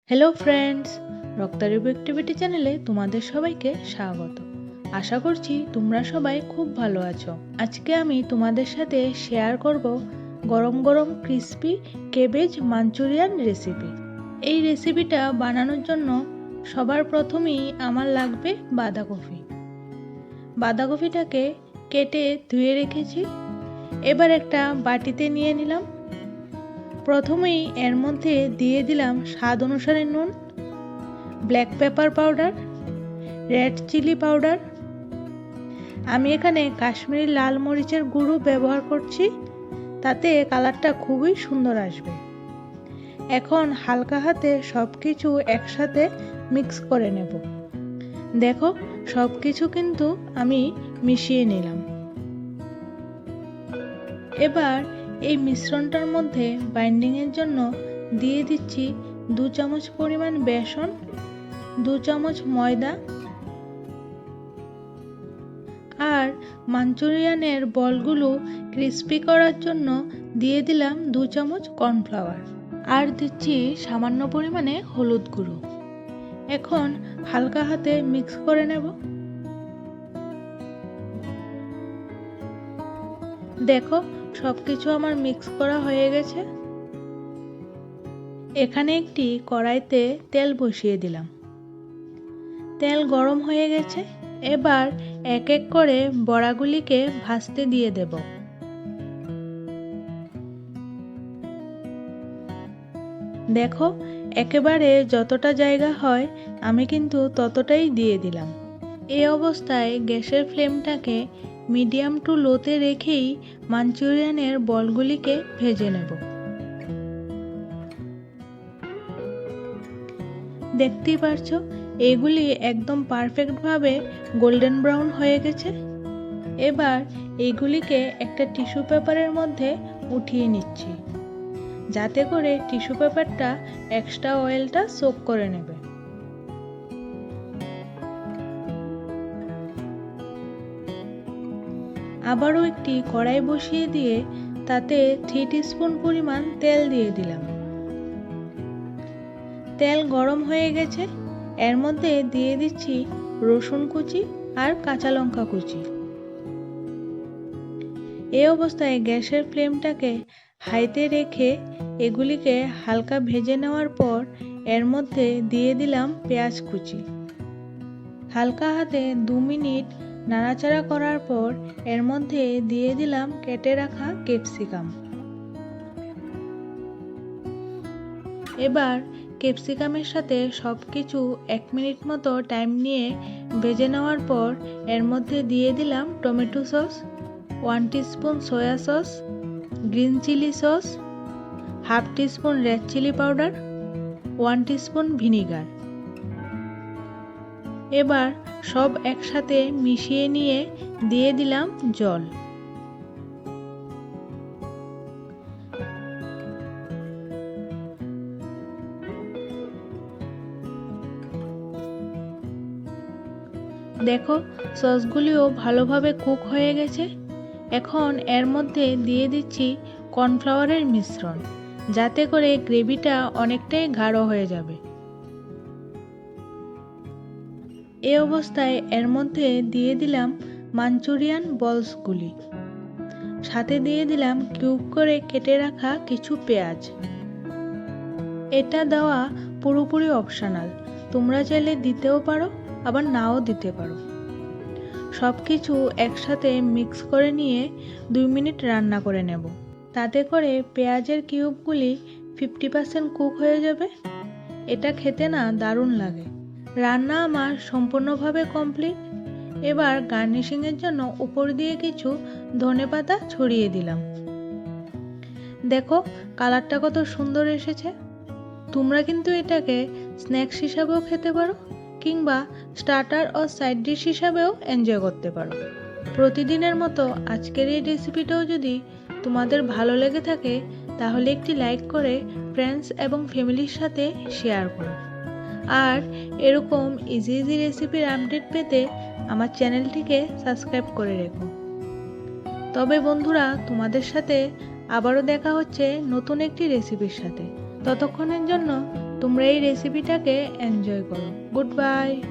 Hello friends, রিবু activity চ্যানেলে তোমাদের সবাইকে স্বাগত। আশা করছি তোমরা সবাই খুব ভালো আছো। আজকে আমি তোমাদের সাথে শেয়ার করব গরম গরম ক্রিস্পি ক্যাবেজ মাঞ্চুরিয়ান রেসিপি। এই রেসিপিটা বানানোর জন্য সবার প্রথমেই আমার লাগবে বাঁধাকপি। বাঁধাকপিটাকে কেটে ধুয়ে রেখেছি। এবার একটা বাটিতে নিয়ে নিলাম। প্রথমেই এর মধ্যে দিয়ে দিলাম স্বাদ অনুসারে নুন, black pepper powder, red chilli powder. আমি এখানে কাশ্মীরি লাল মরিচের গুঁড়ো ব্যবহার করছি, তাতে কালারটা খুবই সুন্দর আসবে। এখন হালকা হাতে সব কিছু একসাথে মিক্স করে নেব। দেখো, সব কিছু কিন্তু আমি মিশিয়ে নিলাম। এবার এই মিশ্রণটার মধ্যে বাইন্ডিংয়ের জন্য দিয়ে দিচ্ছি 2 চামচ পরিমাণ বেসন, 2 চামচ ময়দা, আর মাঞ্চুরিয়ানের বলগুলো ক্রিস্পি করার জন্য দিয়ে দিলাম 2 চামচ কর্নফ্লাওয়ার, আর দিচ্ছি সামান্য পরিমাণে হলুদ গুঁড়ো। এখন হালকা হাতে মিক্স করে নেব। দেখো, সবকিছু আমার মিক্স করা হয়ে গেছে। এখানে একটি কড়াইতে তেল বসিয়ে দিলাম। তেল গরম হয়ে গেছে। এবার এক এক করে বড়াগুলিকে ভাজতে দিয়ে দেব। দেখো, একেবারে যতটা জায়গা হয় আমি কিন্তু ততটাই দিয়ে দিলাম। এই অবস্থায় গ্যাসের ফ্লেমটাকে মিডিয়াম টু লোতে রেখেই মাঞ্চুরিয়ানের বলগুলিকে ভেজে নেব। দেখতেই পারছো, এগুলি একদম পারফেক্টভাবে গোল্ডেন ব্রাউন হয়ে গেছে। এবার এইগুলিকে একটা টিস্যু পেপারের মধ্যে উঠিয়ে নিচ্ছি, যাতে করে টিস্যু পেপারটা এক্সট্রা অয়েলটা সোক করে নেবে। আবারও একটি কড়াই বসিয়ে দিয়ে তাতে 3 টিস্পুন পরিমাণ তেল দিয়ে দিলাম। তেল গরম হয়ে গেছে। এর মধ্যে দিয়ে দিচ্ছি রসুন কুচি আর কাঁচা লঙ্কা কুচি। এই অবস্থায় গ্যাসের ফ্লেমটাকে হাইতে রেখে এগুলিকে হালকা ভেজে নেওয়ার পর এর মধ্যে দিয়ে দিলাম পেঁয়াজ কুচি। হালকা হাতে 2 মিনিট নাড়াচাড়া করার পর এর মধ্যে দিয়ে দিলাম কেটে রাখা ক্যাপসিকাম। এবার ক্যাপসিকামের সাথে সব কিছু 1 মিনিট মতো টাইম নিয়ে ভেজে নেওয়ার পর এর মধ্যে দিয়ে দিলাম tomato sauce, 1 teaspoon soya sauce, green chilli sauce, half teaspoon red chilli powder, 1 teaspoon vinegar. এবার সব একসাথে মিশিয়ে নিয়ে দিয়ে দিলাম জল। দেখো, সসগুলিও ভালোভাবে কুক হয়ে গেছে। এখন এর মধ্যে দিয়ে দিচ্ছি কর্নফ্লাওয়ারের মিশ্রণ, যাতে করে গ্রেভিটা অনেকটাই গাঢ় হয়ে যাবে। এই অবস্থায় এর মধ্যে দিয়ে দিলাম মাঞ্চুরিয়ান বলসগুলি, সাথে দিয়ে দিলাম কিউব করে কেটে রাখা কিছু পেঁয়াজ। এটা দেওয়া পুরোপুরি অপশনাল, তোমরা চাইলে দিতেও পারো, আবার নাও দিতে পারো। সব কিছু একসাথে মিক্স করে নিয়ে 2 মিনিট রান্না করে নেব। তাতে করে পেঁয়াজের কিউবগুলি 50% কুক হয়ে যাবে। এটা খেতে না দারুণ লাগে। রান্না আমার সম্পূর্ণভাবে কমপ্লিট। এবার গার্নিশিংয়ের জন্য উপর দিয়ে কিছু ধনেপাতা ছড়িয়ে দিলাম। দেখো, কালারটা কত সুন্দর এসেছে। তোমরা কিন্তু এটাকে স্ন্যাক্স হিসাবেও খেতে পারো, কিংবা স্টার্টার ও সাইড ডিশ হিসাবেও এনজয় করতে পারো। প্রতিদিনের মতো আজকের এই রেসিপিটাও যদি তোমাদের ভালো লেগে থাকে তাহলে একটি লাইক করে ফ্রেন্ডস এবং ফ্যামিলির সাথে শেয়ার করো। আর এরকম ইজি রেসিপির আপডেট পেতে আমার চ্যানেলটিকে সাবস্ক্রাইব করে রেখো। তবে বন্ধুরা, তোমাদের সাথে আবারও দেখা হচ্ছে নতুন একটি রেসিপির সাথে। ততক্ষণের জন্য তোমরা এই রেসিপিটাকে এনজয় করো। Good bye.